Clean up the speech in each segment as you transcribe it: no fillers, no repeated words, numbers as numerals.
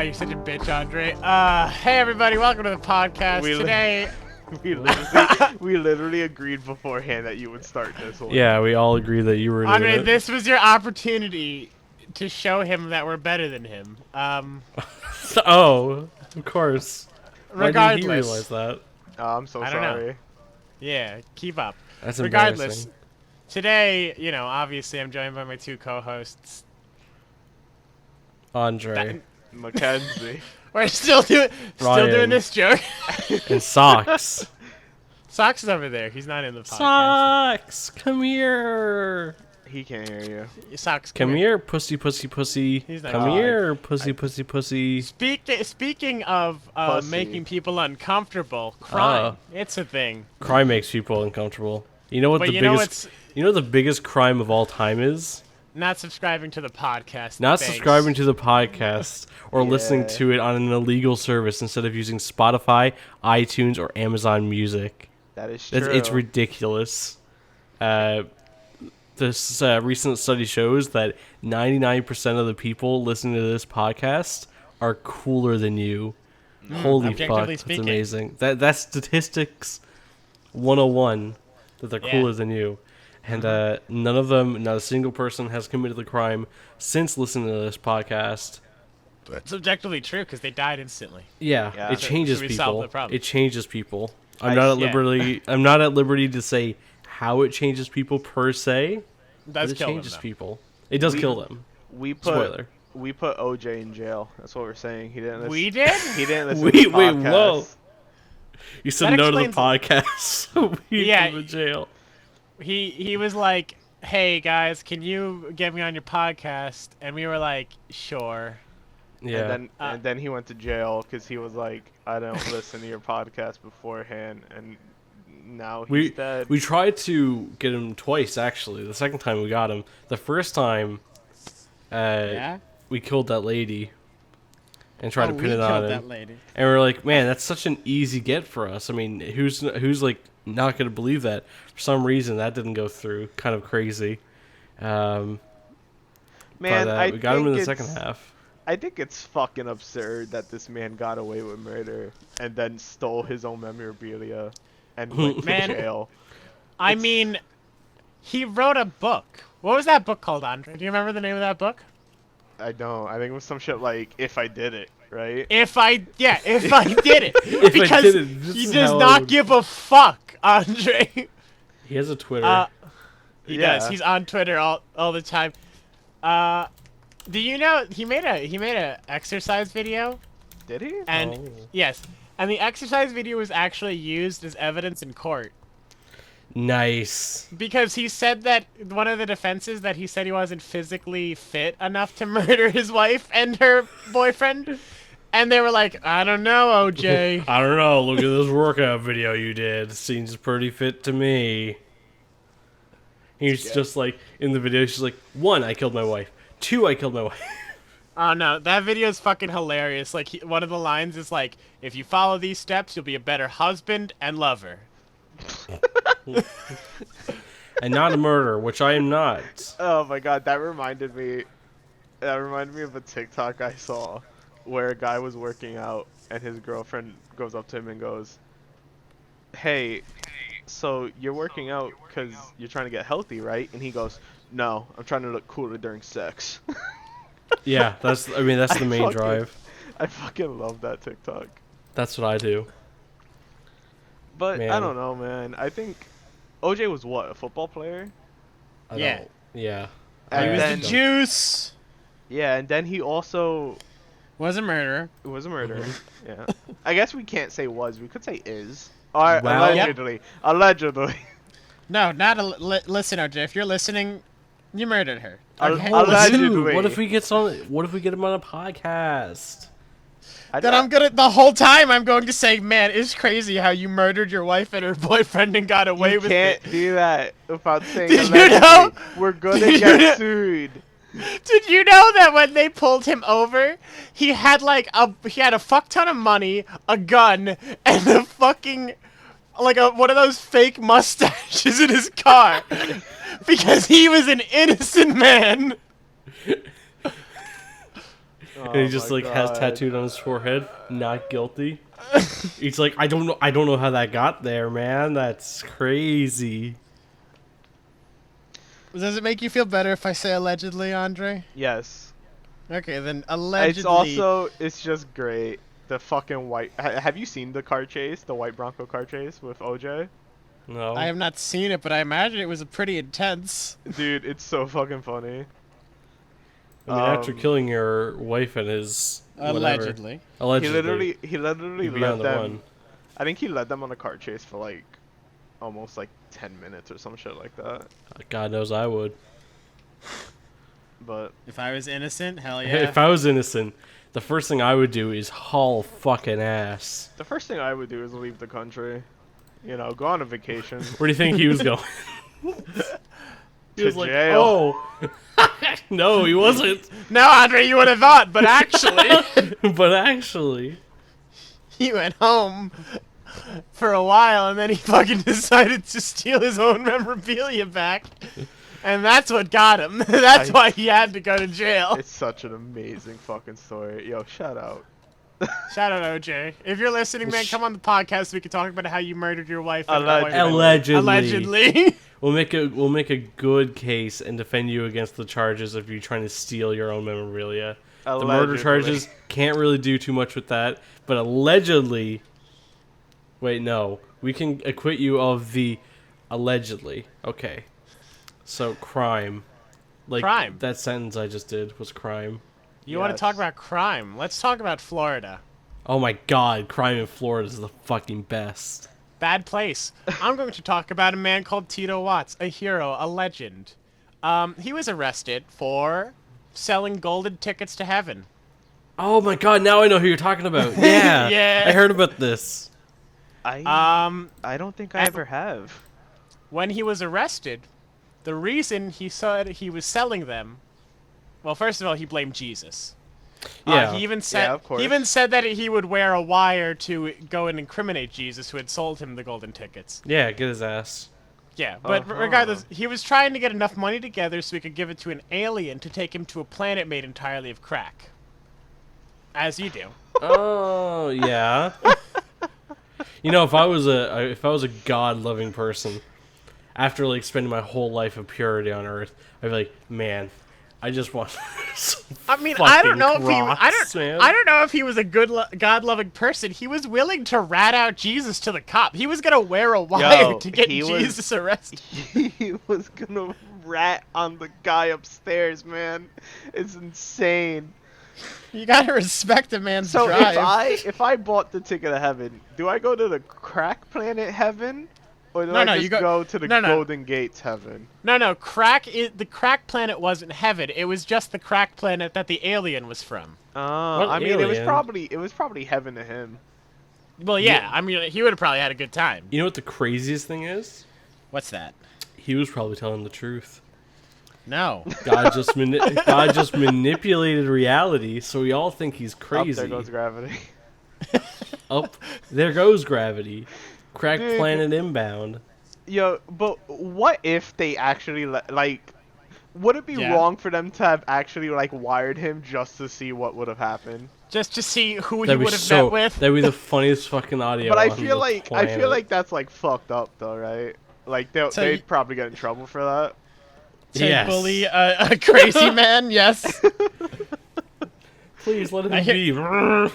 You're such a bitch, Andre. Hey everybody, welcome to the podcast. Today, we literally agreed beforehand that you would start this one. Yeah, we all agreed that you were doing Andre, it. this was your opportunity to show him that we're better than him. Oh, of course. Why didn't he Regardless, realize that? Oh, I'm so I don't know. sorry. yeah, keep up. That's Regardless, embarrassing. today, obviously, I'm joined by my two co-hosts. Andre MackEZ. We're still doing Ryan. this joke. and Socks. Socks is over there. He's not in the podcast. Socks, come here. He can't hear you. Socks, Come here, pussy, pussy, pussy. He's not Come gonna here, pussy, pussy, pussy. Speaking of Pussy. making people uncomfortable, crime. It's a thing. Crime makes people uncomfortable. You know what But the you know biggest? You know what the biggest crime of all time is? Not subscribing to the podcast. Not Thanks. subscribing to the podcast or listening Yeah. to it on an illegal service instead of using Spotify, iTunes, or Amazon Music. That is true. It's ridiculous. This recent study shows that 99% of the people listening to this podcast are cooler than you. Holy fuck, Objectively that's speaking. amazing. That's statistics 101, that they're Yeah. cooler than you. And none of them, not a single person has committed the crime since listening to this podcast. It's objectively true because they died instantly. Yeah, Yeah. it changes Should we solve people. the problem? It changes people. I I'm not at yeah. liberty. I'm not at liberty to say how it changes people per se. It But does it kill them, changes though. people. It does We- kill them. we put Spoiler. we put OJ in jail. That's what we're saying. He didn't. Listen. We did? He didn't listen. Wait, to the wait, podcast. whoa. You said That no to the explains- podcast, so we Yeah. put him in jail. He was like, "Hey guys, can you get me on your podcast?" And we were like, "Sure." Yeah. And then he went to jail because he was like, I don't listen to your podcast beforehand, and now he's dead. We tried to get him twice, actually. The second time we got him. The first time, Yeah. we killed that lady and tried to we pin it killed on him. that lady. And we're like, man, that's such an easy get for us. I mean, who's like not gonna believe that? For some reason, that didn't go through. Kind of crazy. Man, but we got him in the second half. I think it's fucking absurd that this man got away with murder and then stole his own memorabilia and went to Man. jail. I mean, he wrote a book. What was that book called, Andre? Do you remember the name of that book? I don't. I think it was some shit like "If I Did It," right? If I did it. If I Because did it, this he is does how it not would- give a fuck, Andre. He has a Twitter. He Yeah. does. He's on Twitter all the time. Do you know he made a exercise video? Did he? And Oh. yes, and the exercise video was actually used as evidence in court Nice. because he said that one of the defenses that he said he wasn't physically fit enough to murder his wife and her boyfriend, and they were like, "I don't know, OJ." I don't know. Look at this workout video you did. Seems pretty fit to me. He's just like, in the video, she's like, 1, I killed my wife. 2, I killed my wife. Oh no, that video is fucking hilarious. Like one of the lines is like, "If you follow these steps, you'll be a better husband and lover." And not a murderer, which I am not. Oh my god, that reminded me. That reminded me of a TikTok I saw, where a guy was working out and his girlfriend goes up to him and goes, "Hey, so you're working out because you're trying to get healthy, right?" And he goes, "No, I'm trying to look cooler during sex." Yeah, that's the main fucking- drive. I fucking love that TikTok. That's what I do. But I Man. don't know, man. I think OJ was what, a football player? I Yeah. don't- Yeah. And He was then- the juice. Yeah, and then he also Was a murderer. was a murderer. Mm-hmm. Yeah. I guess we can't say was. We could say is. Or Well- allegedly. Allegedly. No, not a listen, OJ. If you're listening, you murdered her. Okay? Allegedly. Dude, what if we get him on a podcast? Then I'm gonna the whole time I'm going to say, man, it's crazy how you murdered your wife and her boyfriend and got away You with can't it. do that without saying Did you allegedly. know? We're gonna Did you get know? sued. Did you know that when they pulled him over, he had a fuck ton of money, a gun, and a fucking one of those fake mustaches in his car because he was an innocent man. And he just my like has God. tattooed on his forehead, not guilty. He's like, I don't know how that got there, man. That's crazy. Does it make you feel better if I say allegedly, Andre? Yes. Okay, then allegedly. It's also, it's just great. The fucking white. Have you seen the car chase? The white Bronco car chase with OJ? No. I have not seen it, but I imagine it was pretty intense. Dude, it's so fucking funny. I mean, after killing your wife and his whatever, Allegedly. allegedly, He literally you'd be on led the them. run. I think he led them on a car chase for like almost like 10 minutes or some shit like that. God knows I would. But If I was innocent, hell yeah. If I was innocent, the first thing I would do is haul fucking ass. the first thing I would do is leave the country. You know, go on a vacation. Where do you think he was going? He To was like, jail. oh. No, he wasn't. No, Andre, you would have thought, but actually, But actually, he went home for a while, and then he fucking decided to steal his own memorabilia back. And that's what got him. That's why he had to go to jail. It's such an amazing fucking story. Yo, shout out. Shout out OJ. If you're listening, man, come on the podcast so we can talk about how you murdered your wife. And Allegedly. Allegedly. we'll make a good case and defend you against the charges of you trying to steal your own memorabilia. The murder Allegedly. charges can't really do too much with that, but allegedly. Wait, no, we can acquit you of the allegedly. Okay, so crime, like Crime. that sentence I just did was crime. You want to talk Yes. about crime? Let's talk about Florida. Oh my God, crime in Florida is the fucking best. Bad place. I'm going to talk about a man called Tito Watts, a hero, a legend. He was arrested for selling golden tickets to heaven. Oh my God, now I know who you're talking about. Yeah, Yeah. I heard about this. I don't think I and- ever have. When he was arrested, the reason he said he was selling them, well, first of all, he blamed Jesus. Yeah. He even said Yeah, of course. he even said that he would wear a wire to go and incriminate Jesus, who had sold him the golden tickets. Yeah, get his ass. Yeah, but Uh-huh. regardless, he was trying to get enough money together so he could give it to an alien to take him to a planet made entirely of crack. As you do. Oh yeah. You know, if I was a God-loving person, after like spending my whole life of purity on Earth, I'd be like, man, I just want. Some I mean, I don't fucking know if rocks, man. I don't know if he was a good God-loving person. He was willing to rat out Jesus to the cop. He was gonna wear a wire Yo, to get he was- Jesus arrested. He was gonna rat on the guy upstairs, man. It's insane. You gotta respect a man's So drive. if I bought the ticket to heaven, do I go to the crack planet heaven, or do No, I no, just you go, go- to the no, no. Golden Gates heaven? No, the crack planet wasn't heaven. It was just the crack planet that the alien was from. I mean, alien? it was probably heaven to him. Well, yeah, I mean, he would have probably had a good time. You know what the craziest thing is? What's that? He was probably telling the truth. No. God just manipulated reality, so we all think he's Up crazy. there goes gravity. Up there goes gravity. Crack Dude. planet inbound. Yo, but what if they actually like? Would it be Yeah. wrong for them to have actually like wired him just to see what would have happened? Just to see who he That'd be would have so. met with. That'd be the funniest fucking audio. But I on feel the like planet. that's like fucked up though, right? Like So they'd probably get in trouble for that. To Yes. bully a crazy man, yes. Please let him I hear- be.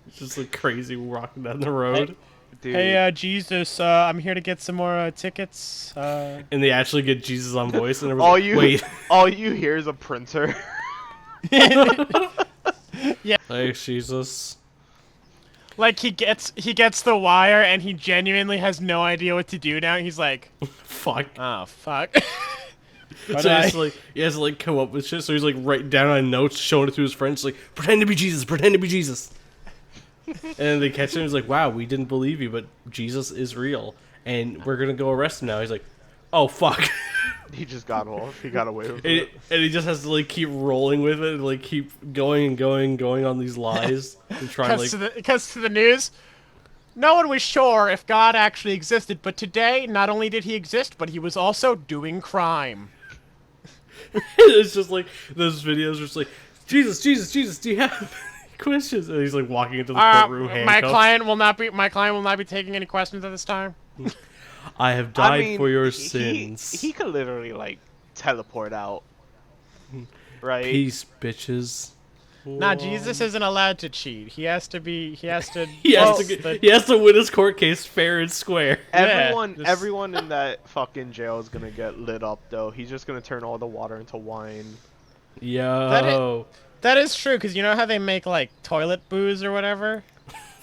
It's just like crazy walking down the road, Dude. Hey, Jesus, I'm here to get some more tickets. and they actually get Jesus on voice, and all everyone's you like, wait. all you hear is a printer. Thanks, Jesus. Like he gets the wire and he genuinely has no idea what to do now. He's like, Fuck. oh fuck. So he has to like come up with shit. So he's like writing down on notes, showing it to his friends, like pretend to be Jesus, pretend to be Jesus. And then they catch him. He's like, "Wow, we didn't believe you, but Jesus is real, and we're gonna go arrest him now." He's like, "Oh fuck." He just got off. He got away with And, it. and he just has to like keep rolling with it, and, like keep going and going on these lies and trying like. Because to the news, no one was sure if God actually existed, but today, not only did he exist, but he was also doing crime. It's just like those videos are just like Jesus, Jesus, Jesus, do you have any questions? And he's like walking into the courtroom my handcuffed. client will not be taking any questions at this time. I have I died mean, for your he sins. he could literally like teleport out, right? Peace, bitches. Nah, Jesus isn't allowed to cheat. He has to be. He has to. He has, well, he has to win his court case fair and square. Everyone, just- everyone in that fucking jail is gonna get lit up though. He's just gonna turn all the water into wine. Yo. That is true, because you know how they make like toilet booze or whatever.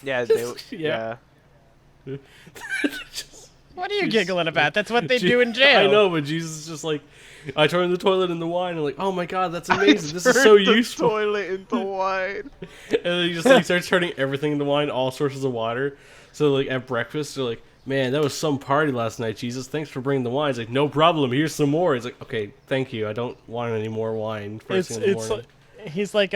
Yeah, they, Yeah. yeah. What are you giggling about? That's what they do in jail. I know, but Jesus is just like, I turned the toilet into wine. And like, oh my god, that's amazing. This is so Turned the useful. Toilet into wine. And then he just like starts turning everything into wine, all sources of water. So like at breakfast, they're like, man, that was some party last night, Jesus. Thanks for bringing the wine. He's like, no problem. Here's some more. He's like, okay, thank you. I don't want any more wine first thing in the morning. He's like,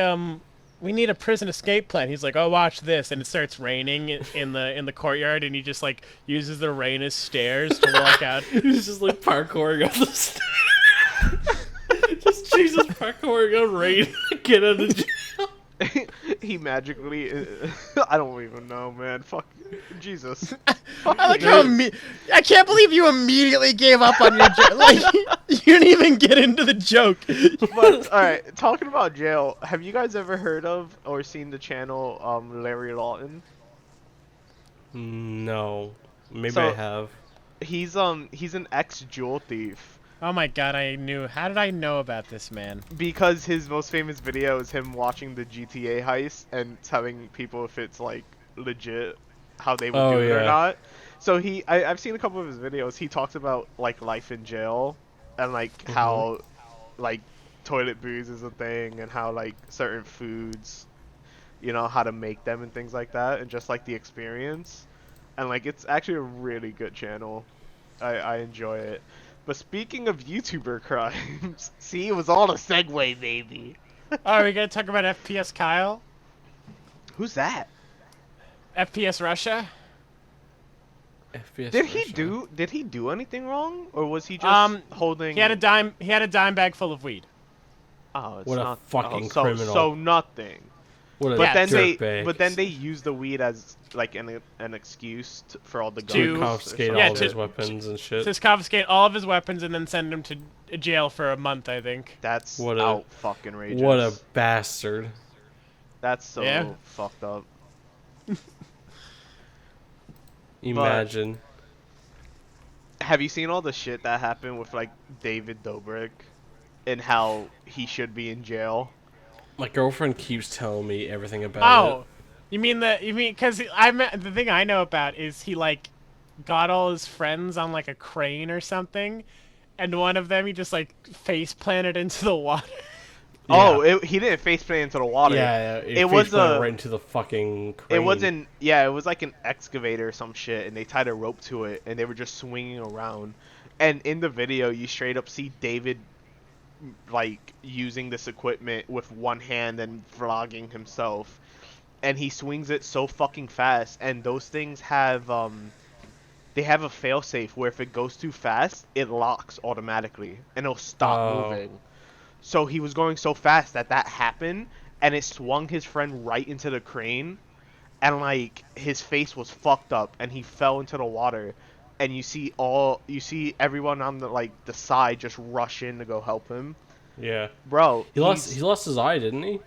we need a prison escape plan. He's like, oh, watch this, and it starts raining in the courtyard, and he just like uses the rain as stairs to walk out. He's just like parkouring up the stairs. Just Jesus parkouring on rain. Get out of jail. He magically. I don't even know, man. Fuck Jesus. I like how I can't believe you immediately gave up on your joke. Like you didn't even get into the joke. But all right, talking about jail, have you guys ever heard of or seen the channel Larry Lawton? No. Maybe So- I have. He's an ex-jewel thief. Oh my god, I knew. How did I know about this man? Because his most famous video is him watching the GTA heist and telling people if it's like legit, how they would Oh, do it or yeah. not. So I've seen a couple of his videos. He talks about like life in jail and like how like toilet booze is a thing and how like certain foods, you know, how to make them and things like that, and just like the experience. And like it's actually a really good channel. I enjoy it. But speaking of YouTuber crimes, see, it was all a segue, baby. Oh, are we gonna talk about FPS Kyle? Who's that? FPS Russia? FPS Did he Russia. do anything wrong, or was he just holding? He had a dime bag full of weed. Oh, it's What a not, fucking so, criminal. So nothing. What a But then dirtbag. they used the weed as like an excuse for all the guns. To to confiscate Yeah, all of to- his weapons and shit. Just confiscate all of his weapons and then send him to jail for a month, I think. That's What a- out fucking rageous. What a bastard. That's so Yeah. fucked up. Imagine. Have you seen all the shit that happened with like David Dobrik and how he should be in jail? My girlfriend keeps telling me everything about Oh, you mean because the thing I know about is he like got all his friends on like a crane or something, and one of them he just like face planted into the water. it. Oh, he didn't face plant into the water. Yeah, it was right into the fucking crane. It wasn't. Yeah, it was like an excavator or some shit, and they tied a rope to it, and they were just swinging around. And in the video, you straight up see David, like using this equipment with one hand and vlogging himself, and he swings it so fucking fast. And those things have they have a failsafe where if it goes too fast, it locks automatically, and it'll stop moving. So he was going so fast that happened, and it swung his friend right into the crane, and like his face was fucked up, and he fell into the water, and you see everyone on the side just rush in to go help him, Yeah. bro. He lost his eye, didn't he?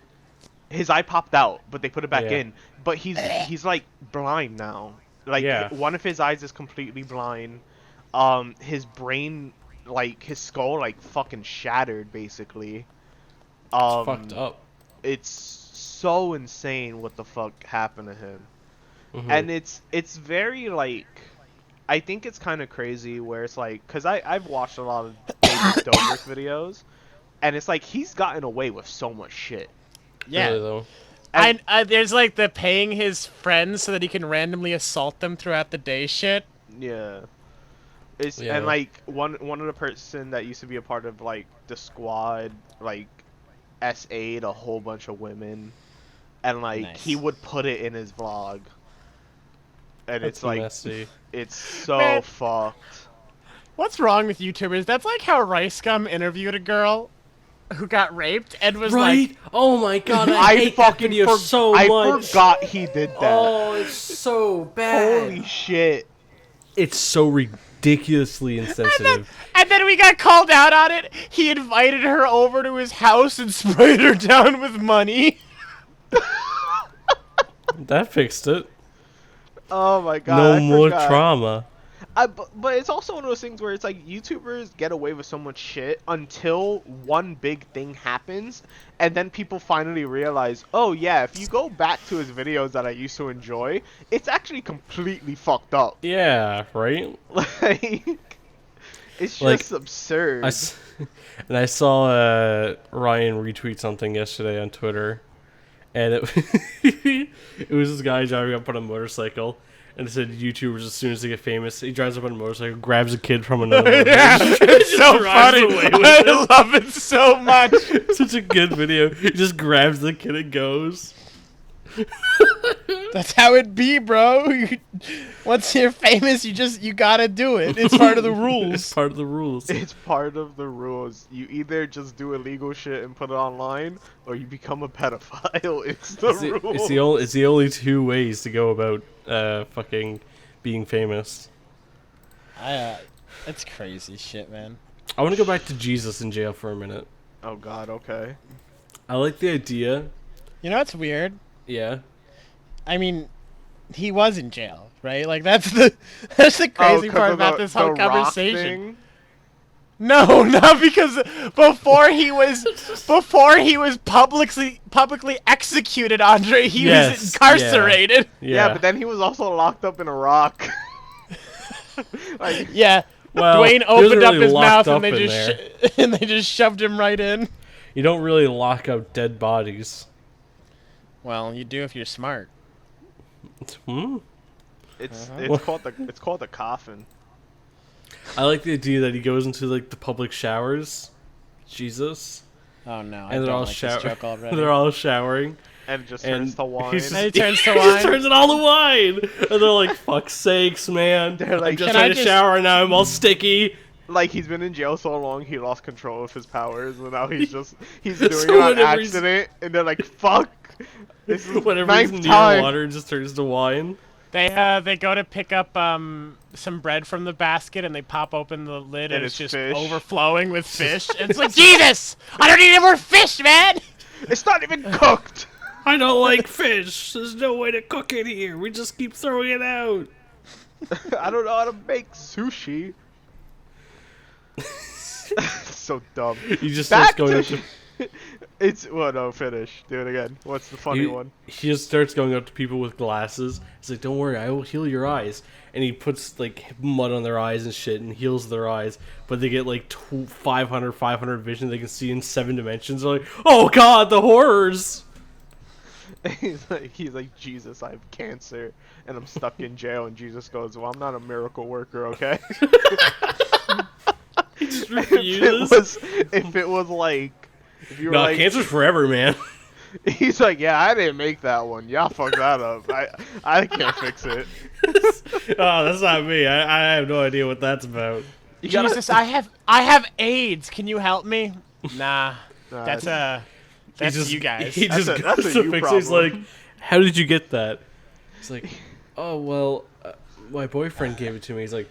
His eye popped out, but they put it back Yeah. in. But he's like blind now. Like Yeah. one of his eyes is completely blind. His brain, like his skull, like fucking shattered basically. It's fucked up. It's so insane what the fuck happened to him. Mhm. And it's very like, I think it's kind of crazy where it's like, cause I've watched a lot of David Dobrik videos, and it's like he's gotten away with so much shit. Yeah. Really, though. And- There's like the paying his friends so that he can randomly assault them throughout the day shit. Yeah. It's Yeah. and like one of the person that used to be a part of like the squad like SA'd a whole bunch of women, and like Nice. he would put it in his vlog, and That's it's like messy. it's so Man. fucked. What's wrong with YouTubers? That's like how Rice Gum interviewed a girl. who got raped and was Right? like, Oh my god, I hate that video so much. I forgot he did that. Oh, it's so bad. Holy shit. It's so ridiculously insensitive. and then we got called out on it. He invited her over to his house and sprayed her down with money. That fixed it. Oh my god. No I more forgot. trauma. But it's also one of those things where it's like YouTubers get away with so much shit until one big thing happens, and then people finally realize, oh yeah, if you go back to his videos that I used to enjoy, it's actually completely fucked up. Yeah, right? Like, it's Like, just absurd. I saw Ryan retweet something yesterday on Twitter, and it was this guy driving up on a motorcycle, and it said YouTubers, as soon as they get famous, he drives up on a motorcycle, grabs a kid from another Yeah, it's so drives funny. away with I love it so much. Such a good video. He just grabs the kid and goes. That's how it be, bro. Once you're famous, you gotta do it. It's part of the rules. It's part of the rules. It's part of the rules. You either just do illegal shit and put it online, or you become a pedophile. It's the rules. It's the only two ways to go about fucking being famous. It's crazy shit, man. I want to go back to Jesus in jail for a minute. Oh god, okay. I like the idea. You know what's weird? Yeah. I mean, he was in jail, right? Like that's the crazy 'Cause part of about the- this whole the rock conversation. thing? No, not because before he was publicly executed, Andre, he Yes, was incarcerated. Yeah, but then he was also locked up in a rock. Like, Yeah. Well, Dwayne he wasn't opened up really his locked mouth and up they in just there. and they just shoved him right in. You don't really lock up dead bodies. Well, you do if you're smart. Hmm? it's Uh-huh. it's called a coffin. I like the idea that he goes into like the public showers, Jesus, Oh no, I and they're don't all like this joke already. they're all showering, And it just and turns to wine. he's And he turns to he wine. just turns it all to wine, and they're like, "Fuck's sakes, man! They're like, I'm just "Can I trying to just-" shower now. I'm all sticky." Like, he's been in jail so long, he lost control of his powers, and now he's doing So it on whenever he's- accident, and they're like, fuck! This is Whenever he's ninth near time. water, it just turns to wine. They go to pick up some bread from the basket and they pop open the lid and, And it's it's just fish. overflowing with fish. And it's like, Jesus! I don't need any more fish, man! It's not even cooked! I don't like fish. There's no way to cook it here. We just keep throwing it out. I don't know how to make sushi. So dumb. He just Back starts going to up to It's well, no, finish. Do it again. What's the funny one? He just starts going up to people with glasses. He's like, "Don't worry, I will heal your eyes." And he puts like mud on their eyes and shit and heals their eyes. But they get like 500 vision. They can see in 7 dimensions. They're like, "Oh God, the horrors!" He's like, Jesus, I have cancer, and I'm stuck in jail. And Jesus goes, well, I'm not a miracle worker, okay? He just if refuses. it was like, if you were No, like, cancer's forever, man. he's like, yeah, I didn't make that one. Y'all fucked that up. I can't fix it. Oh, that's not me. I have no idea what that's about. You gotta- Jesus, I have AIDS. Can you help me? Nah, Nah, that's He just- you guys. He That's just a- that's goes a to you fix it. He's like, problem. "How did you get that?" He's like, "Oh well, my boyfriend gave it to me." He's like,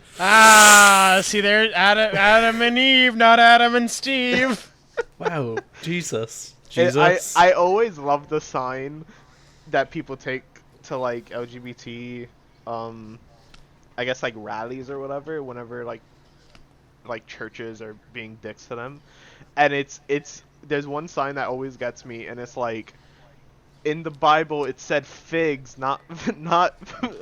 See there, Adam and Eve, not Adam and Steve. "Wow, Jesus, And Jesus." I always love the sign that people take to like LGBT, I guess like rallies or whatever. Whenever like churches are being dicks to them, and it's there's one sign that always gets me, and it's like, in the Bible it said figs, not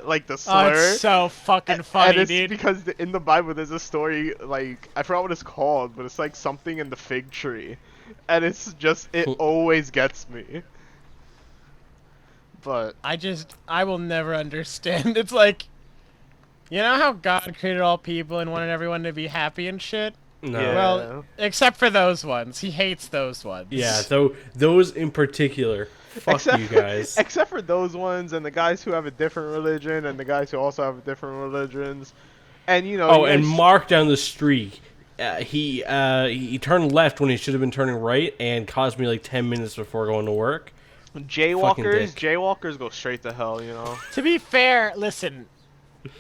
like the Oh, slur. it's so fucking And funny, it's dude. because in the Bible there's a story, like, I forgot what it's called, but it's like something in the fig tree, and it's just, it always gets me. But I will never understand. It's like, you know how God created all people and wanted everyone to be happy and shit? No. Yeah. Well, except for those ones. He hates those ones. Yeah, so those in particular, fuck you guys. except for those ones and the guys who have a different religion and the guys who also have different religions, and you know. Oh, you and guys- Mark down the street he turned left when he should have been turning right, and caused me like 10 minutes before going to work. Jaywalkers go straight to hell, you know. To be fair, listen,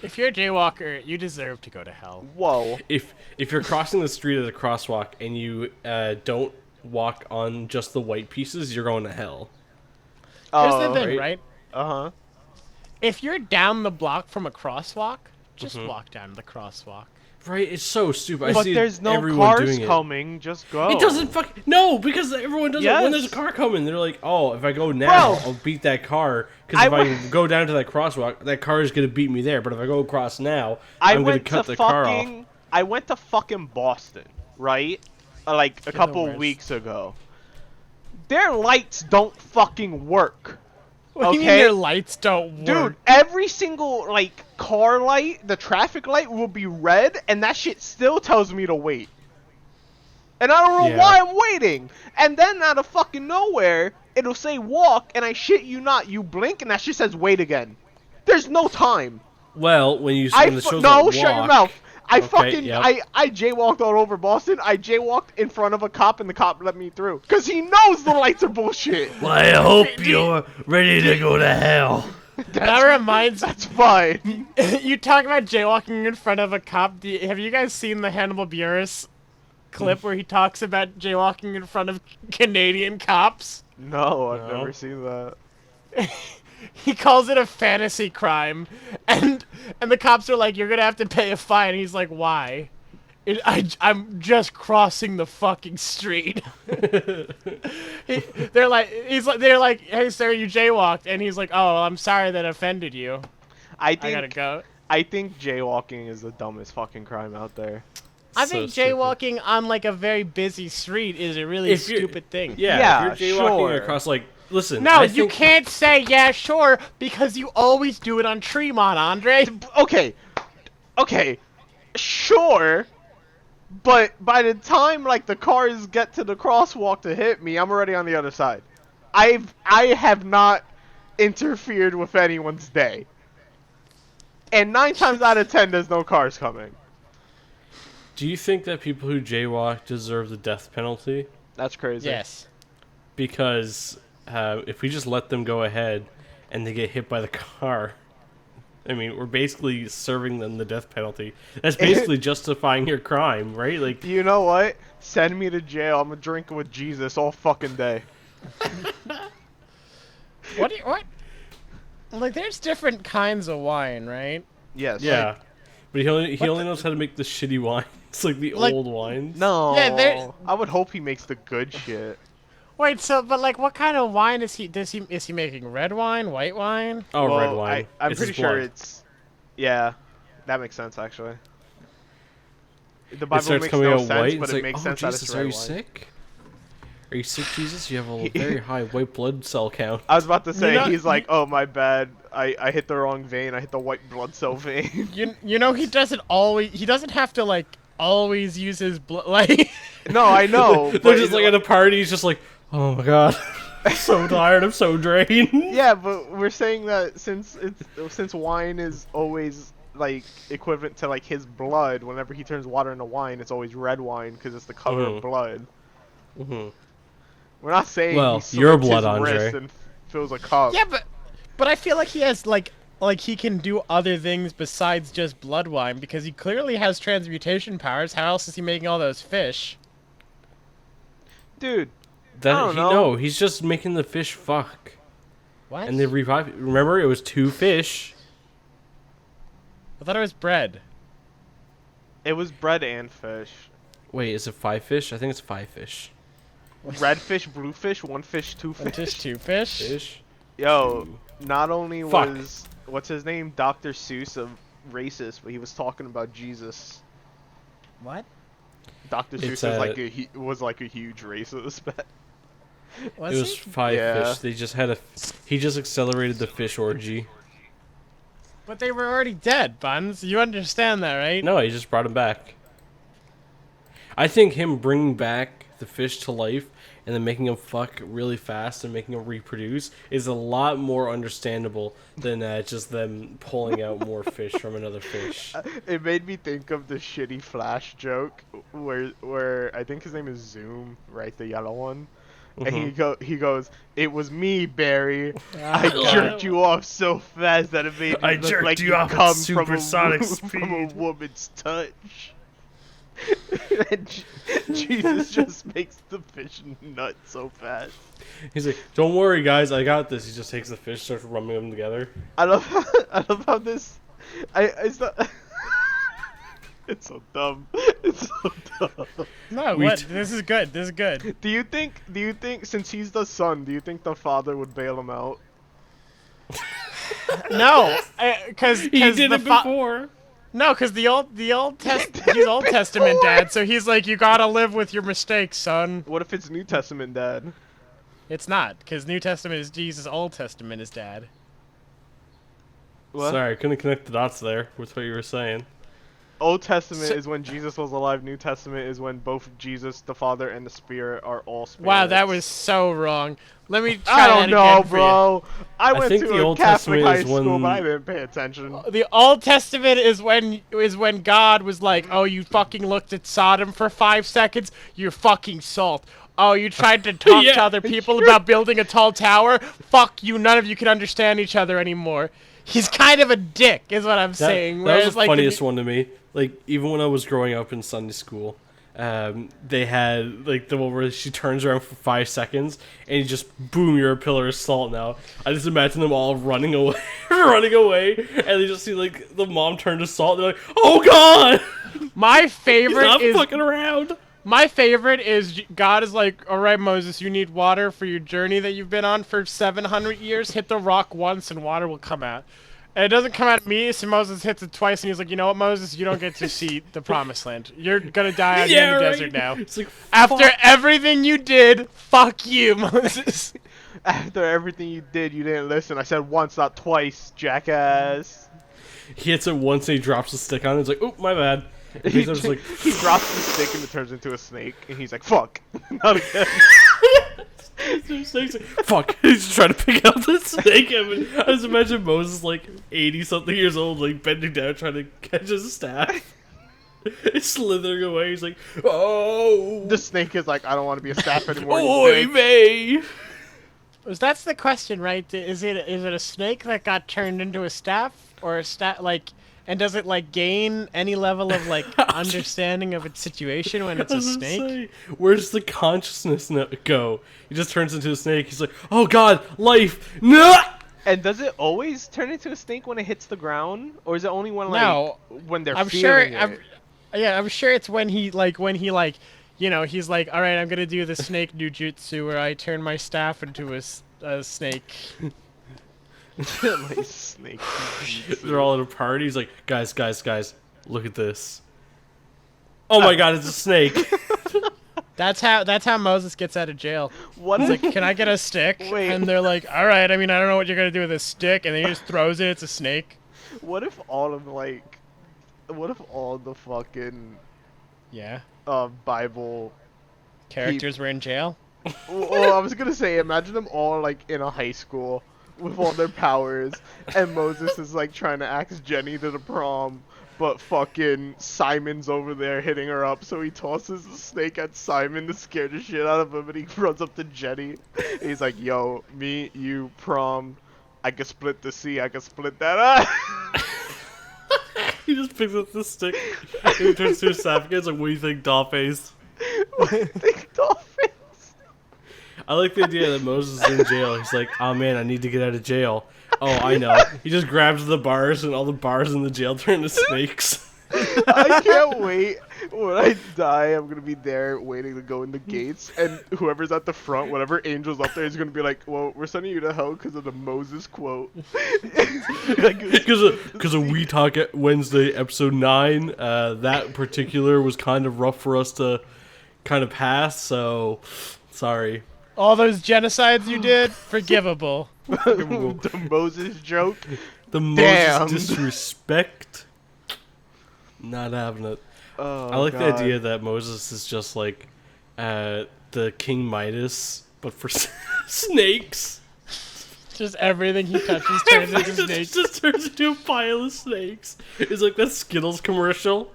if you're a jaywalker, you deserve to go to hell. Whoa. If you're crossing the street at a crosswalk and you don't walk on just the white pieces, you're going to hell. Here's the thing, right? Uh-huh. If you're down the block from a crosswalk, just walk down the crosswalk. Right? It's so stupid. I But see there's no everyone cars doing coming. Just go. It doesn't no, because everyone does it when there's a Yes. car coming. They're like, oh, if I go now, Bro. I'll beat that car. Because if I go down to that crosswalk, that car is gonna beat me there. But if I go across now, I'm gonna cut the car off. I went to fucking Boston, right? Like a couple worst. weeks ago. Their lights don't fucking work. What do you mean their lights don't work? Dude, every single like car light, the traffic light will be red, and that shit still tells me to wait. And I don't know why I'm waiting. And then out of fucking nowhere, it'll say walk, and I shit you not, you blink, and that shit says wait again. There's no time. Well, when you I when the show's no, like, shut your walk, mouth. I okay, fucking yep. I jaywalked all over Boston. I jaywalked in front of a cop, and the cop let me through. Cause he knows the lights are bullshit. Well, I hope you're ready to go to hell. That reminds That's fine. you talk about jaywalking in front of a cop. Have you guys seen the Hannibal Buress clip where he talks about jaywalking in front of Canadian cops? No, I've never seen that. He calls it a fantasy crime, and the cops are like, "You're gonna have to pay a fine." And he's like, "Why?" I'm just crossing the fucking street. They're like, "Hey sir, you jaywalked," and he's like, "Oh, well, I'm sorry that offended you. I gotta go." I think jaywalking is the dumbest fucking crime out there. I think jaywalking on like a very busy street is a really stupid thing. Yeah, if you're jaywalking sure. across like, listen. No, you can't say yeah, sure, because you always do it on Tremont, Andre. Okay, sure. But by the time like the cars get to the crosswalk to hit me, I'm already on the other side. I have not interfered with anyone's day. And 9 times out of 10 there's no cars coming. Do you think that people who jaywalk deserve the death penalty? That's crazy. Yes. Because if we just let them go ahead and they get hit by the car, I mean, we're basically serving them the death penalty. That's basically justifying your crime, right? Like, You know what? Send me to jail. I'm drinking with Jesus all fucking day. What? Like, there's different kinds of wine, right? Yes. yeah. But he only knows how to make the shitty wine. It's like the old wines. No. Yeah, I would hope he makes the good shit. Wait, but like, what kind of wine is he? Is he making red wine, white wine? Oh, Well, red wine. I'm It's pretty his sure blood. it's. Yeah, that makes sense actually. The It Bible starts makes coming no out sense, white. but It's it like, makes oh, sense that Jesus, it's are red you wine. sick? Are you sick, Jesus? You have a very high white blood cell count. I was about to say, know- he's like, oh my bad, I hit the wrong vein, I hit the white blood cell vein. You know he doesn't always. He doesn't have to like always use his blood. Like, No, I know. They're but just like at a party. He's just like, oh my god, I'm so tired. I'm so drained. yeah, but we're saying that since wine is always like equivalent to like his blood. Whenever he turns water into wine, it's always red wine because it's the color of blood. Mm-hmm. We're not saying Well, he your slits blood, his Andre. wrist and fills a cup. yeah, but I feel like he has like he can do other things besides just blood wine because he clearly has transmutation powers. How else is he making all those fish? Dude, That I don't know. no, he's just making the fish fuck, What? and they revive. Remember, it was 2 fish. I thought it was bread. it was bread and fish. Wait, is it 5 fish? I think it's 5 fish. Red fish, blue fish, 1 fish, 2 fish. Just 2 fish. Fish. Yo, not only Fuck. was what's his name, Dr. Seuss, a racist, but he was talking about Jesus. What? Dr. Seuss It's, was like a huge racist. Was It was he? 5 Yeah. fish. They just had he just accelerated the fish orgy. But they were already dead, Buns. You understand that, right? No, he just brought him back. I think him bringing back the fish to life and then making them fuck really fast and making them reproduce is a lot more understandable than just them pulling out more fish from another fish. It made me think of the shitty Flash joke where I think his name is Zoom, right? The yellow one. And he goes, "It was me, Barry. I jerked you off so fast that it made you look like you come from a woman's touch." And Jesus just makes the fish nut so fast. He's like, "Don't worry, guys, I got this." He just takes the fish, starts rubbing them together. I love how this. It's not. It's so dumb. It's so dumb. No, what? This is good. This is good. Do you think since he's the son, do you think the father would bail him out? No, because He did it before. No, because he's Old Testament dad, so he's like, you gotta live with your mistakes, son. What if it's New Testament dad? It's not, because New Testament is Jesus, Old Testament is dad. What? Sorry, I couldn't connect the dots there with what you were saying. Old Testament is when Jesus was alive. New Testament is when both Jesus, the Father, and the Spirit are all spirits. Wow, that was so wrong. Let me try I don't that know, again bro. I went think to the a Old Catholic Testament high is school, when- but I didn't pay attention. The Old Testament is when God was like, oh, you fucking looked at Sodom for 5 seconds, you're fucking salt. Oh, you tried to talk Yeah, to other people about building a tall tower? Fuck you, none of you can understand each other anymore. He's kind of a dick, is what I'm saying. That Whereas, was the like, funniest one to me. Like, even when I was growing up in Sunday school, they had, like, the one where she turns around for 5 seconds, and you just, boom, you're a pillar of salt now. I just imagine them all running away, and they just see, like, the mom turn to salt, and they're like, oh, God! My He's favorite not is... fucking around! My favorite is God is like, all right, Moses, you need water for your journey that you've been on for 700 years. Hit the rock once and water will come out. And it doesn't come out immediately, so Moses hits it twice, and he's like, you know what, Moses? You don't get to see the promised land. You're going to die out here in the desert now. It's like, After fuck. everything you did, fuck you, Moses. After everything you did, you didn't listen. I said once, not twice, jackass. He hits it once, and he drops the stick on it. It's like, oh, my bad. And he's just like, He drops the stick and it turns into a snake, and he's like, fuck. Not again. the snake's like, fuck. He's trying to pick out the snake. I just imagine Moses, like, 80-something years old, like, bending down, trying to catch his staff. It's slithering away. He's like, oh. The snake is like, I don't want to be a staff anymore. you Oy bitch." vey. That's the question, right? Is it a snake that got turned into a staff? Or a staff, like... And does it, like, gain any level of, like, understanding of its situation when it's a snake? Where's the consciousness go? He just turns into a snake. He's like, oh god, life. No! And does it always turn into a snake when it hits the ground? Or is it only when, like, No. when they're I'm sure. feeling it? I'm sure it's when he you know, he's like, all right, I'm gonna do the snake jujutsu where I turn my staff into a snake. Like, snake. They're all at a party. He's like, guys, look at this. Oh my god, it's a snake. That's how Moses gets out of jail. What He's if, like, can I get a stick? Wait. And they're like, all right. I mean, I don't know what you're gonna do with a stick, and then he just throws it. It's a snake. what if all the fucking Yeah. Bible Characters were in jail. well, I was gonna say, imagine them all like in a high school with all their powers, and Moses is like trying to ask Jenny to the prom, but fucking Simon's over there hitting her up, so he tosses the snake at Simon to scare the shit out of him, and he runs up to Jenny. And he's like, yo, me, you, prom, I can split the sea, I can split that up. He just picks up the stick. He turns to his staff again. He's like, what do you think, Dollface? What do you think, dolphins? I like the idea that Moses is in jail. He's like, oh man, I need to get out of jail. Oh, I know. He just grabs the bars, and all the bars in the jail turn into snakes. I can't wait. When I die, I'm gonna be there waiting to go in the gates, and whoever's at the front, whatever angel's up there, is gonna be like, well, we're sending you to hell because of the Moses quote. Because of We Talk Wednesday, episode 9, that particular was kind of rough for us to kind of pass, so sorry. All those genocides you did, forgivable. The Moses joke. The Damn. Moses disrespect. Not having it. Oh, I like God. the idea that Moses is just like The King Midas, but for snakes. Just everything he touches turns into snakes. Just turns into a pile of snakes. It's like that Skittles commercial.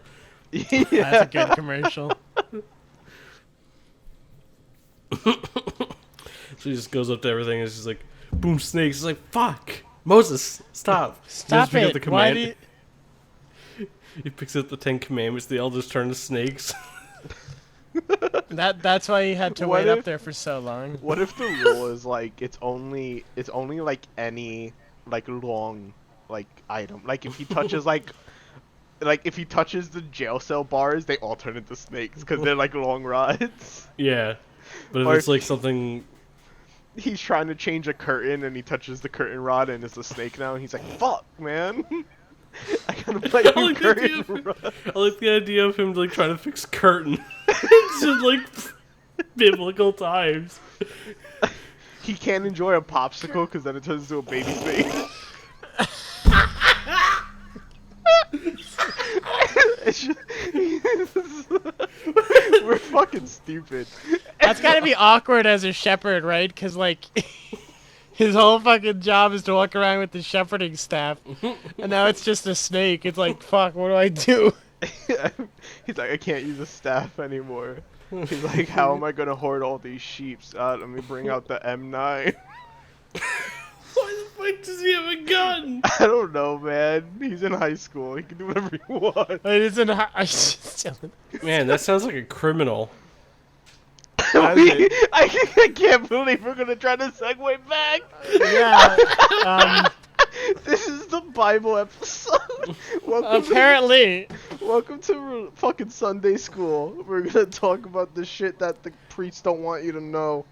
Yeah. That's a good commercial. So he just goes up to everything and it's just like, boom, snakes. It's like, fuck. Moses, stop. Stop He just picks up it. the Why command- do you... He picks up the 10 Commandments. They all just turn to snakes. That's why he had to What wait up if- there for so long. What if the rule is like it's only like any like long like item? Like if he touches like if he touches the jail cell bars, they all turn into snakes because they're like long rods. Yeah. But if Or it's like something... He's trying to change a curtain and he touches the curtain rod and it's a snake now and he's like, "Fuck, man." I gotta play I a like, the idea curtain of, rod. I like the idea of him like trying to fix curtain. It's just like biblical times. He can't enjoy a popsicle because then it turns into a baby snake. It's just- We're fucking stupid. That's gotta be awkward as a shepherd, right? Because, like, his whole fucking job is to walk around with the shepherding staff. And now it's just a snake. It's like, fuck, what do I do? He's like, I can't use a staff anymore. He's like, how am I gonna hoard all these sheeps? Let me bring out the M9. Why the fuck does he have a gun? I don't know, man. He's in high school. He can do whatever he wants. It isn't. I just Man, that sounds like a criminal. I can't believe we're gonna try to segue back. Yeah. This is the Bible episode. Apparently. Welcome to fucking Sunday school. We're gonna talk about the shit that the priests don't want you to know.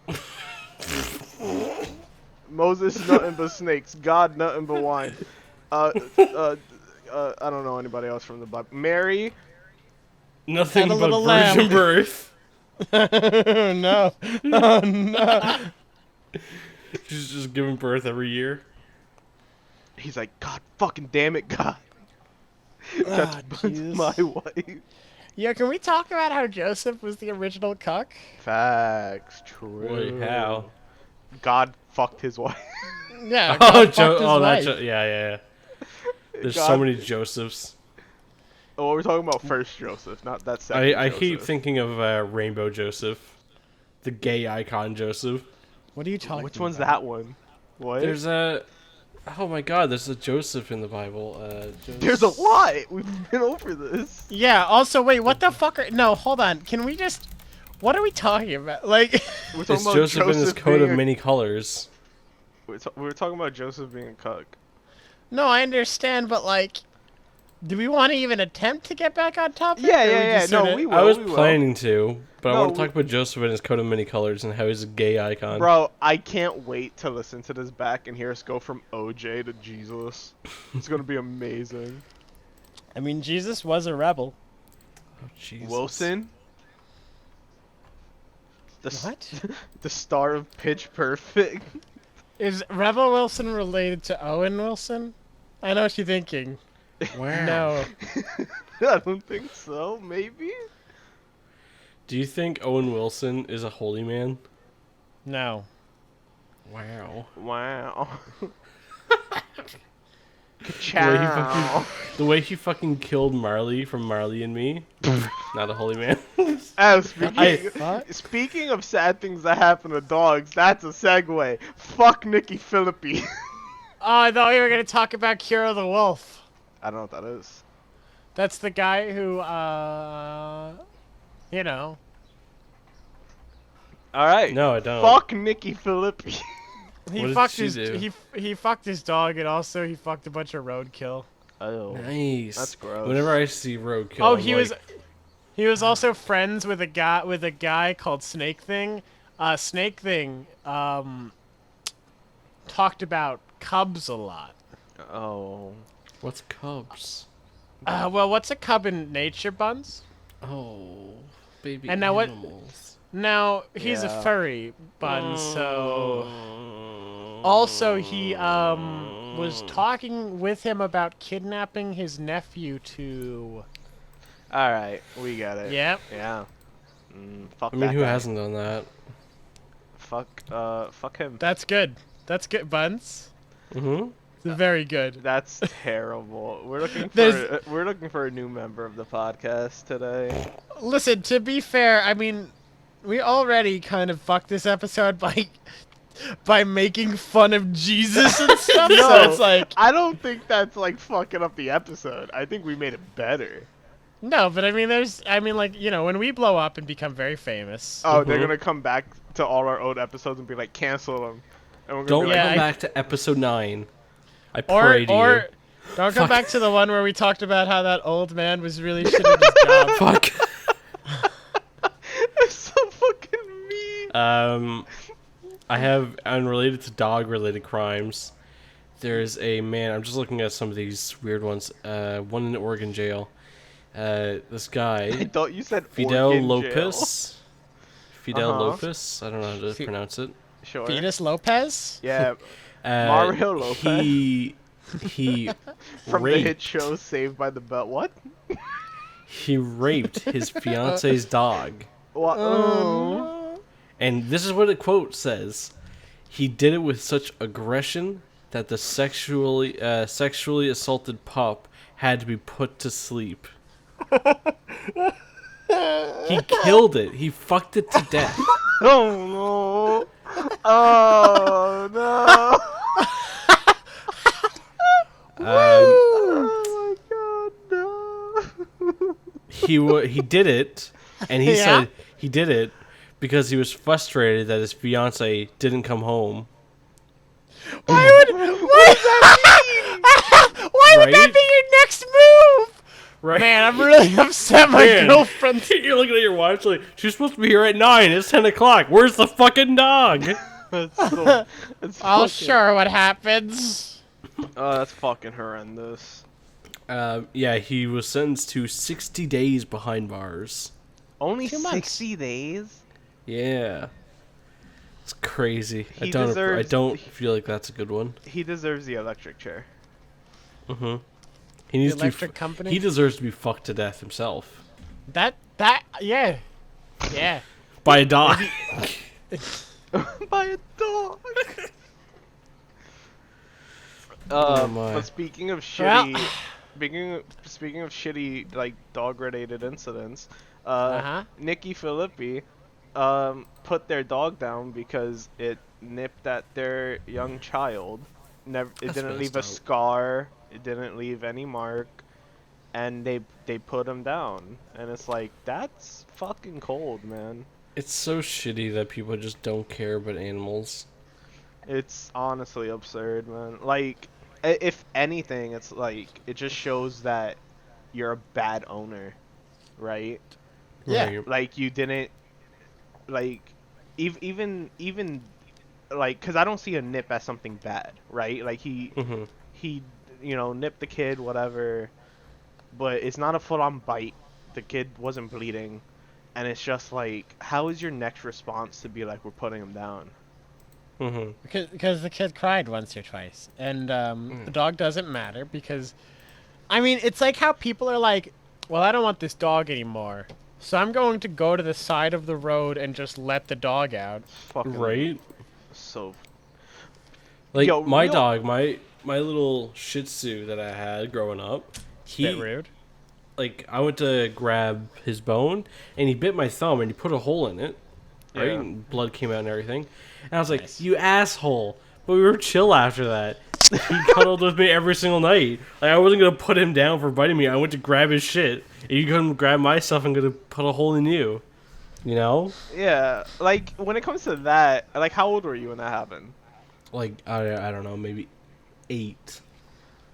Moses nothing but snakes. God nothing but wine. I don't know anybody else from the Bible. Mary. Nothing And a but little virgin lamb. birth. No. Oh, no. She's just giving birth every year. He's like, God fucking damn it, God. That's Jesus. my wife. Yeah, can we talk about how Joseph was the original cuck? Facts. True. Wait, how? God fucked his wife. Yeah. Oh, God fucked his wife. yeah. There's so God- many Josephs. Oh, we're talking about first Joseph, not that second I Joseph. keep thinking of Rainbow Joseph, the gay icon Joseph. What are you talking Which one's about? that one? What? There's a... Oh my god, there's a Joseph in the Bible. There's a lot. We've been over this. Yeah, also, wait, what the fuck are... No, hold on. Can we just... What are we talking about? Like... We're talking It's about Joseph in his coat of being many colors. We're talking about Joseph being a cuck. No, I understand, but, like... Do we want to even attempt to get back on topic? Yeah, or yeah, we yeah. just No, sorta- we will. I was we will. planning to, but I No, want to talk about Joseph in his coat of many colors and how he's a gay icon. Bro, I can't wait to listen to this back and hear us go from OJ to Jesus. It's gonna be amazing. I mean, Jesus was a rebel. Oh, Jesus. Wilson. What? The star of Pitch Perfect. Is Rebel Wilson related to Owen Wilson? I know what you're thinking. Wow. No. I don't think so. Maybe. Do you think Owen Wilson is a holy man? No. Wow. Wow. The way, he Ciao. fucking, the way he fucking killed Marley from Marley and Me. Not a holy man. Oh, What? speaking of sad things that happen to dogs, that's a segue. Fuck Nikki Philippi. Oh, I thought we were going to talk about Cure the Wolf. I don't know what that is. That's the guy who, you know. All right. No, I don't. Fuck Nikki Philippi. What He did fucked she his do? he fucked his dog, and also he fucked a bunch of roadkill. Oh. Nice. That's gross. Whenever I see roadkill, Oh, I'm he was also friends with a guy called Snake Thing. Snake Thing talked about cubs a lot. Oh. What's cubs? Well, what's a cub in nature, Buns? Oh, baby And now what- animals. Now he's a Yeah. furry, Buns. So also he was talking with him about kidnapping his nephew to. All right. We got it. Yep. Yeah. Fuck I mean, that who guy. hasn't done that? Fuck him. That's good. That's good, Buns. Mm-hmm. Very good. That's terrible. There's- We're looking for a new member of the podcast today. Listen, to be fair, I mean, we already kind of fucked this episode by making fun of Jesus and stuff. So it's like, I don't think that's like fucking up the episode. I think we made it better. no, but I mean, like, you know, when we blow up and become very famous. Oh, they're gonna come back to all our old episodes and be like, cancel them. And we're gonna Don't be like, Yeah, come I- back to episode 9. I Or pray to you. don't come back to the one where we talked about how that old man was really shit at his job. Fuck. it's so fucking mean. I have unrelated to dog-related crimes. There's a man. I'm just looking at some of these weird ones. One in Oregon jail. This guy, I thought you said Fidel Oregon Lopez. Fidel Uh-huh. Lopez. I don't know how to pronounce it. Jail. Sure. Venus Lopez? Yeah, Uh, Mario Lopez. He from the raped. hit show Saved by the Bell. What? He raped his fiance's dog. What? Oh. And this is what the quote says. He did it with such aggression that the sexually assaulted pup had to be put to sleep. He killed it. He fucked it to death. Oh no! Oh no! Oh my god! No! He did it, and he Yeah? said he did it because he was frustrated that his fiance didn't come home. Why would Right? that be your next move? Right? Man, I'm really upset my Man. girlfriend. You're looking at your watch like, she's supposed to be here at 9. It's 10 o'clock. Where's the fucking dog? That's so. That's I'll fucking, sure what happens. Oh, that's fucking horrendous. Yeah, he was sentenced to 60 days behind bars. Only 2 months. 60 days? Yeah. It's crazy. I He don't deserves- feel like that's a good one. He deserves the electric chair. Mm-hmm. He needs electric to be, company? He deserves to be fucked to death himself. Yeah. Yeah. By a dog. By a dog. Oh my. But speaking of Well- shitty, speaking of shitty like dog-related incidents, Uh-huh. Nikki Filippi, put their dog down because it nipped at their young child. It That's didn't leave a messed up. scar. It didn't leave any mark, and they put him down. And it's like, that's fucking cold, man. It's so shitty that people just don't care about animals. It's honestly absurd, man. Like, if anything, it's like it just shows that you're a bad owner, right? Yeah. Right. Like you didn't, like, even like, cause I don't see a nip as something bad, right? Like he Mhm. nipped the kid, whatever, but it's not a full-on bite. The kid wasn't bleeding, and it's just like, how is your next response to be like, we're putting him down? Mhm. Because the kid cried once or twice, and the dog doesn't matter because, I mean, it's like how people are like, well, I don't want this dog anymore, so I'm going to go to the side of the road and just let the dog out. Fucking Right? So Like Yo, my real- dog, my little Shih Tzu that I had growing up, Bit rude. like I went to grab his bone and he bit my thumb and he put a hole in it, right? Yeah. And blood came out and everything. And I was like, Nice. "You asshole!" But we were chill after that. He cuddled with me every single night. Like I wasn't gonna put him down for biting me. I went to grab his shit. And you couldn't grab my stuff. I'm gonna put a hole in you. You know? yeah, like when it comes to that, like how old were you when that happened? Like I don't know, maybe 8.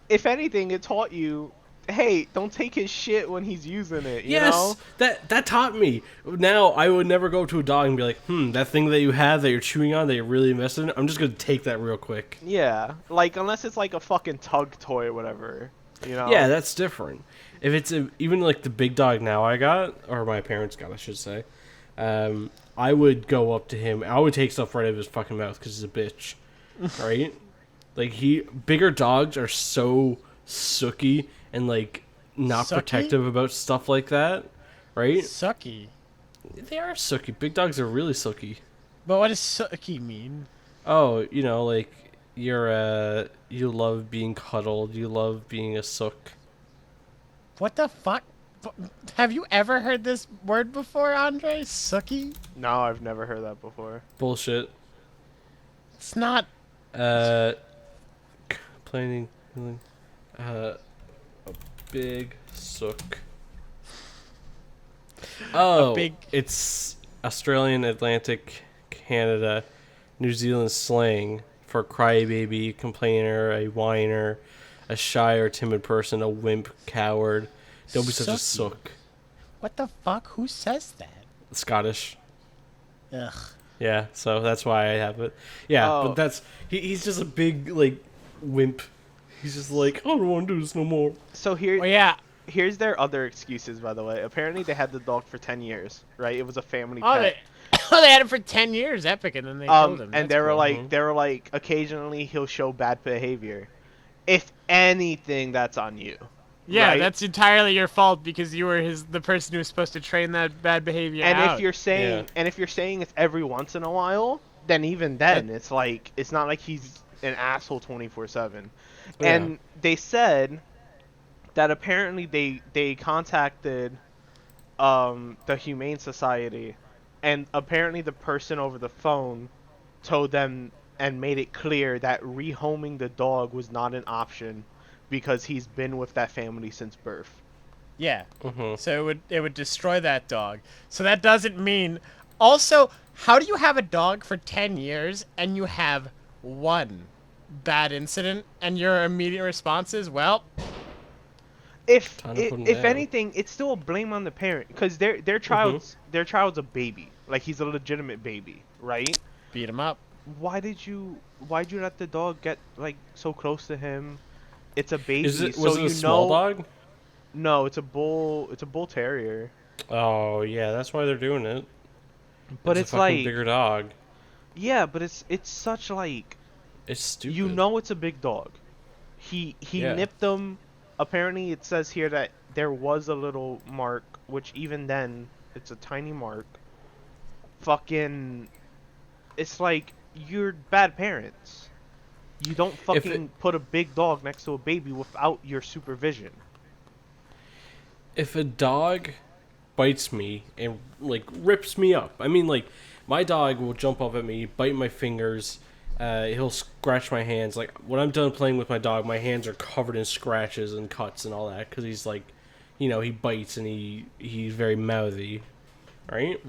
If anything, it taught you, hey, don't take his shit when he's using it. You Yes, know? that taught me. Now I would never go to a dog and be like, that thing that you have that you're chewing on that you're really invested in. I'm just gonna take that real quick. Yeah, like unless it's like a fucking tug toy or whatever. You know? Yeah, that's different. If it's even like the big dog now I got, or my parents got, I should say, I would go up to him. I would take stuff right out of his fucking mouth because he's a bitch, right? Like bigger dogs are so sooky and like not Sucky? protective about stuff like that, right? Sucky. They are silky. Big dogs are really silky. But what does sooky mean? Oh, like you love being cuddled. You love being a sook. What the fuck? Have you ever heard this word before, Andre? Sooky? No, I've never heard that before. Bullshit. It's not. Uh, complaining, a big sook. Oh, big- it's Australian, Atlantic, Canada, New Zealand slang for crybaby, complainer, a whiner, a shy or timid person, a wimp, coward. Don't be such a Sooky. sook. What the fuck? Who says that? Scottish. Ugh. Yeah, so that's why I have it. Yeah, Oh. but that's he's just a big like wimp. He's just like, I don't want to do this no more. So here, Oh yeah. here's their other excuses, by the way. Apparently, they had the dog for 10 years, right? It was a family Oh, pet. they had it for 10 years, epic, and then they killed him. And That's cool. they were like, occasionally he'll show bad behavior. If anything, that's on you. Yeah, right? that's entirely your fault because you were the person who was supposed to train that bad behavior And out. if you're saying, it's every once in a while, then even then, it's like, it's not like he's an asshole 24/7. Yeah. And they said that apparently they contacted the Humane Society, and apparently the person over the phone told them and made it clear that rehoming the dog was not an option because he's been with that family since birth. Yeah. Mhm. So it would destroy that dog. So that doesn't mean. Also, how do you have a dog for 10 years and you have one bad incident and your immediate response is, well, Time to put him If down. anything, it's still a blame on the parent because their child's a baby, like he's a legitimate baby, right? beat him up. Why'd you let the dog get like so close to him? It's a baby, Was it so a small dog? No, it's a bull terrier. Oh yeah, that's why they're doing it. But it's it's a fucking like, bigger dog. yeah, but it's such like, It's stupid. you know, it's a big dog. He Yeah. nipped them. Apparently, it says here that there was a little mark, which even then, it's a tiny mark. Fucking, it's like you're bad parents. You don't fucking put a big dog next to a baby without your supervision. If a dog bites me and like rips me up, I mean, like my dog will jump up at me, bite my fingers. He'll scratch my hands. Like when I'm done playing with my dog, my hands are covered in scratches and cuts and all that because he's like, he bites and he's very mouthy, right?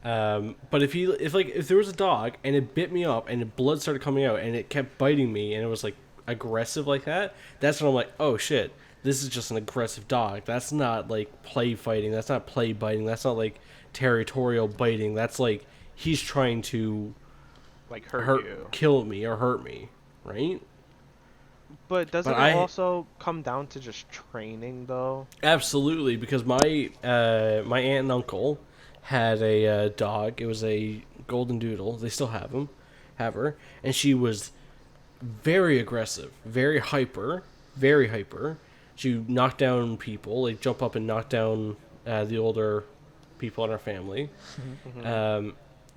But if there was a dog and it bit me up and the blood started coming out and it kept biting me and it was like aggressive like that, that's when I'm like, oh shit, this is just an aggressive dog. That's not like play fighting. That's not play biting. That's not like territorial biting. That's like he's trying to Like hurt you. kill me or hurt me, right? But doesn't But it also come down to just training, though? Absolutely, because my my aunt and uncle had a dog. It was a golden doodle. They still have her, and she was very aggressive, very hyper. She knocked down people, like jump up and knock down the older people in our family,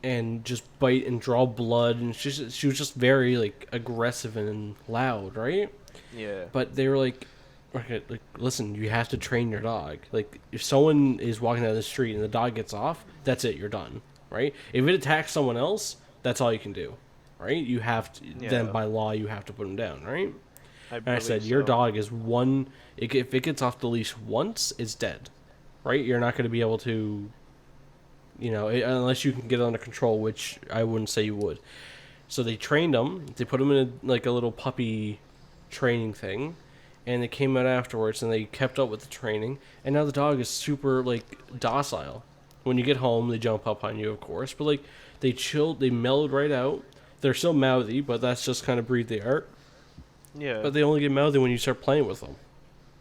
and just bite and draw blood. And she was just very like aggressive and loud, right? Yeah. But they were like, okay, like, listen, you have to train your dog. Like, if someone is walking down the street and the dog gets off, that's it, you're done, right? If it attacks someone else, that's all you can do, right? You have to, then by law, you have to put them down, right? And I said, your dog is one, if it gets off the leash once, it's dead, right? You're not going to be able to, unless you can get it under control, which I wouldn't say you would. So they trained them, they put them in a little puppy training thing, and they came out afterwards and they kept up with the training, and now the dog is super like docile. When you get home, they jump up on you, of course, but like they chilled, they mellowed right out. They're still mouthy, but that's just kind of breed they are. Yeah. But they only get mouthy when you start playing with them,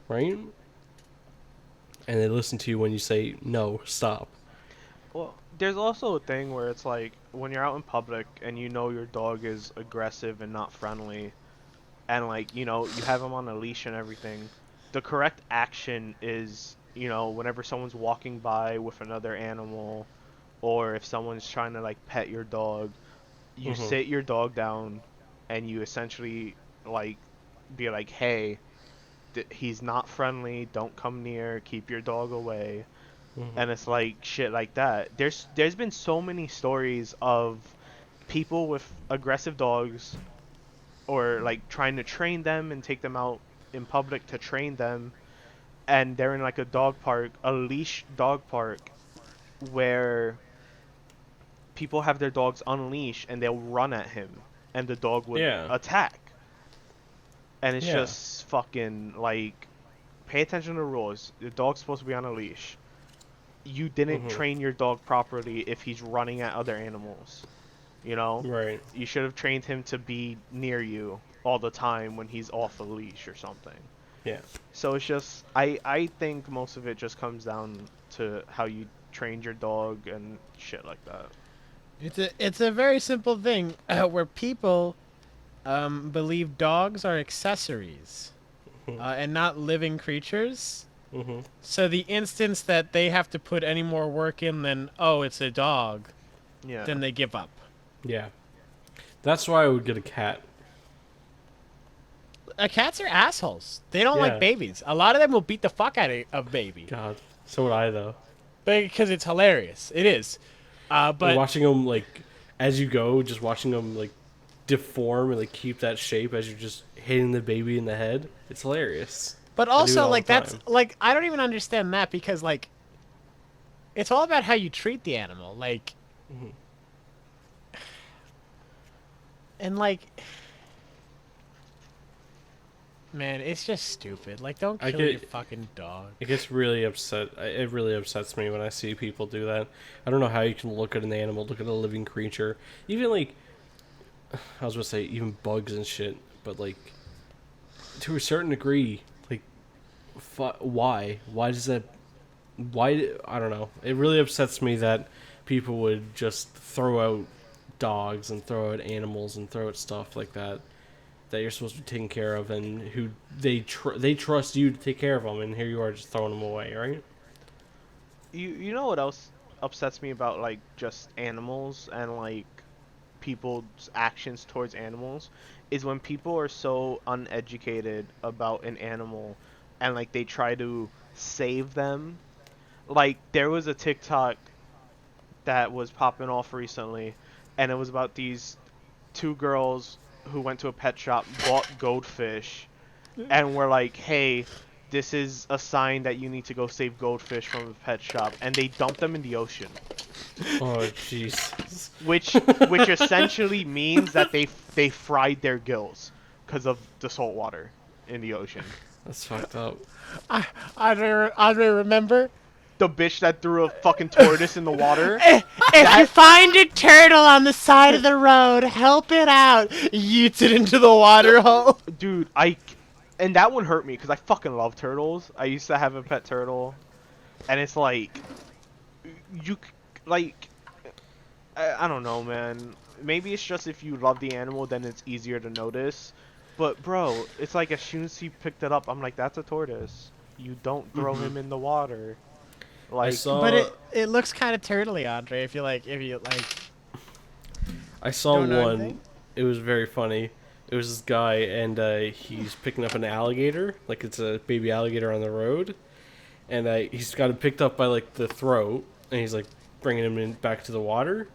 right? And they listen to you when you say no, stop. Well, there's also a thing where it's like when you're out in public and you know your dog is aggressive and not friendly, and like you have him on a leash and everything, the correct action is you know, whenever someone's walking by with another animal, or if someone's trying to like pet your dog, you Mhm. sit your dog down and you essentially like be like, hey, he's not friendly, don't come near, keep your dog away. Mhm. And it's like shit like that. There's been so many stories of people with aggressive dogs, or like trying to train them and take them out in public to train them, and they're in like a dog park, a leash dog park, where people have their dogs unleashed and they'll run at him and the dog would Yeah. attack. And it's Yeah. just fucking like, pay attention to the rules. The dog's supposed to be on a leash. You didn't Mhm. train your dog properly if he's running at other animals. You know? Right. You should have trained him to be near you all the time when he's off a leash or something. Yeah. So it's just, I think most of it just comes down to how you trained your dog and shit like that. It's a very simple thing where people believe dogs are accessories and not living creatures. Mhm. So the instance that they have to put any more work in than, oh, it's a dog, Yeah. then they give up. Yeah. That's why I would get a cat. Cats are assholes. They don't Yeah. like babies. A lot of them will beat the fuck out of baby God. So would I though. because it's hilarious. It is. But But watching them like as you go, just watching them like deform and like keep that shape as you're just hitting the baby in the head. It's hilarious. but I do it also all like the that's time. like I don't even understand that because like it's all about how you treat the animal. Like Mhm. and like man, it's just stupid. Like don't I kill your get- fucking dog. It gets really upset. It really upsets me when I see people do that. I don't know how you can look at an animal, look at a living creature, even like I was gonna say even bugs and shit, but like to a certain degree, like why? Why does that? Why? I don't know. It really upsets me that people would just throw out dogs and throw out animals and throw out stuff like that that you're supposed to be taking care of, and who they trust you to take care of them, and here you are just throwing them away, right? You know what else upsets me about like just animals and like people's actions towards animals is when people are so uneducated about an animal and like they try to save them. Like there was a TikTok that was popping off recently, and it was about these two girls who went to a pet shop, bought goldfish, and were like, "Hey, this is a sign that you need to go save goldfish from a pet shop," and they dumped them in the ocean, Oh Jesus! which essentially means that they fried their gills because of the salt water in the ocean. That's fucked up. Andre, remember? The bitch that threw a fucking tortoise in the water. If you find a turtle on the side of the road, help it out. Yeets it into the water hole. Dude, and that one hurt me because I fucking love turtles. I used to have a pet turtle, and it's like, like, I don't know, man. Maybe it's just if you love the animal, then it's easier to notice. But bro, it's like as soon as he picked it up, I'm like, that's a tortoise. You don't throw him in the water. Like, But it looks kind of turtly, Andre. If you like. I saw Don't know one. anything? It was very funny. It was this guy, and he's picking up an alligator, like it's a baby alligator on the road, and he's got it picked up by like the throat, and he's like bringing him in back to the water,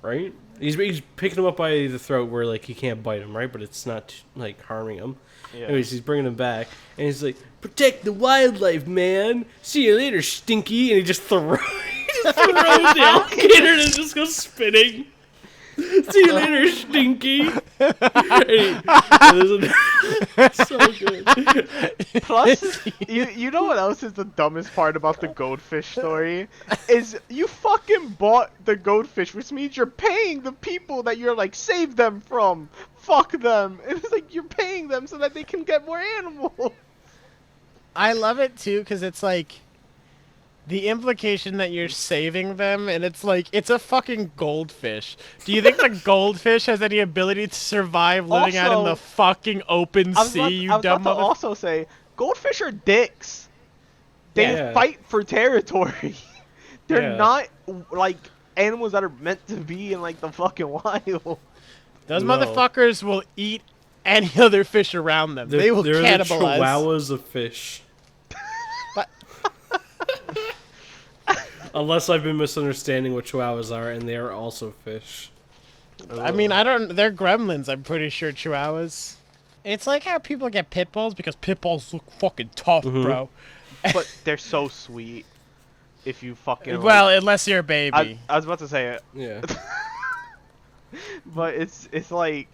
right? He's picking him up by the throat where like he can't bite him, right? But it's not like harming him. yeah. Anyways, he's bringing him back, and he's like, "Protect the wildlife, man. See you later, Stinky." And he just throws the alligator, and it just goes spinning. See you later, Stinky. So good. Plus, you know what else is the dumbest part about the goldfish story? Is you fucking bought the goldfish, which means you're paying the people that you're like, save them from. Fuck them. It's like you're paying them so that they can get more animals. I love it too because it's like the implication that you're saving them, and it's like it's a fucking goldfish. Do you think the goldfish has any ability to survive living out in Also, the fucking open sea? I was You about dumb to mother. also say, goldfish are dicks. They Yeah. fight for territory. They're Yeah. not like animals that are meant to be in like the fucking wild. Those No. motherfuckers will eat any other fish around them. They will they're cannibalize. the chihuahuas of fish. But Unless I've been misunderstanding what chihuahuas are, and they are also fish. I mean, I don't. They're gremlins. I'm pretty sure chihuahuas. It's like how people get pit bulls because pit bulls look fucking tough, bro. But they're so sweet. If you fucking Well, like, unless you're a baby. I was about to say it, Yeah. but it's like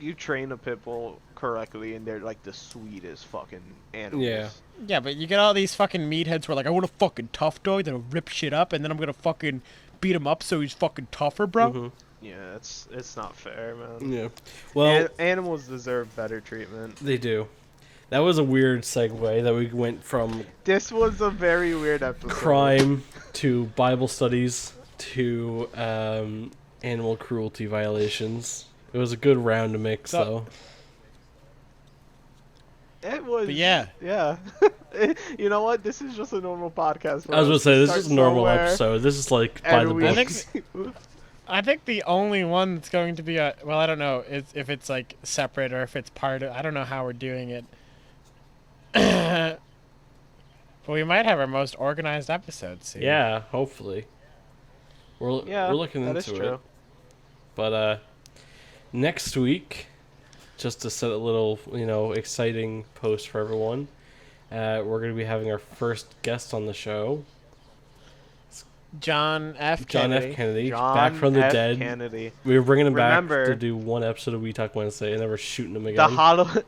you train a pit bull correctly, and they're like the sweetest fucking animals. Yeah. Yeah, but you get all these fucking meatheads who are like, I want a fucking tough dog that'll rip shit up, and then I'm gonna fucking beat him up so he's fucking tougher, bro. Yeah, it's not fair, man. Yeah. Well, Animals deserve better treatment. they do. That was a weird segue that we went from This was a very weird episode. crime to Bible studies to animal cruelty violations. It was a good round to mix, So- though. It was. But yeah. Yeah. You know what? This is just a normal podcast. I was gonna say, this Start is a normal somewhere, episode. This is like by and the we- books. I think the only one that's going to be a well, I don't know if it's like separate or if it's part of. I don't know how we're doing it. But we might have our most organized episode soon. Yeah, hopefully. We're looking that into is true. it. But next week, just to set a little, exciting post for everyone, we're going to be having our first guest on the show. John F. John Kennedy. F. Kennedy, John back from the F. dead. Kennedy. We were bringing him Remember- back to do one episode of We Talk Wednesday, and then we're shooting him The again.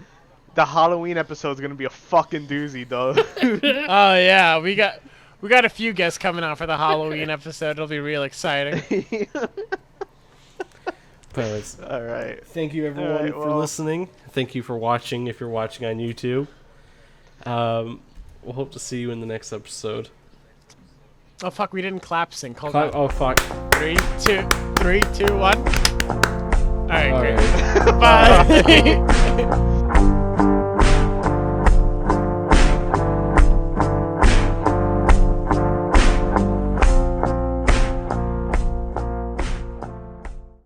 The Halloween episode is gonna be a fucking doozy, though. Oh yeah, we got a few guests coming out for the Halloween episode. It'll be real exciting. But anyways, All right. thank you everyone Alright, for well- listening. Thank you for watching if you're watching on YouTube. We'll hope to see you in the next episode. Oh fuck, we didn't clap sync. Hold Clap- on. oh fuck. 3, 2, 3, 2, 1. All right, All great. right. Bye.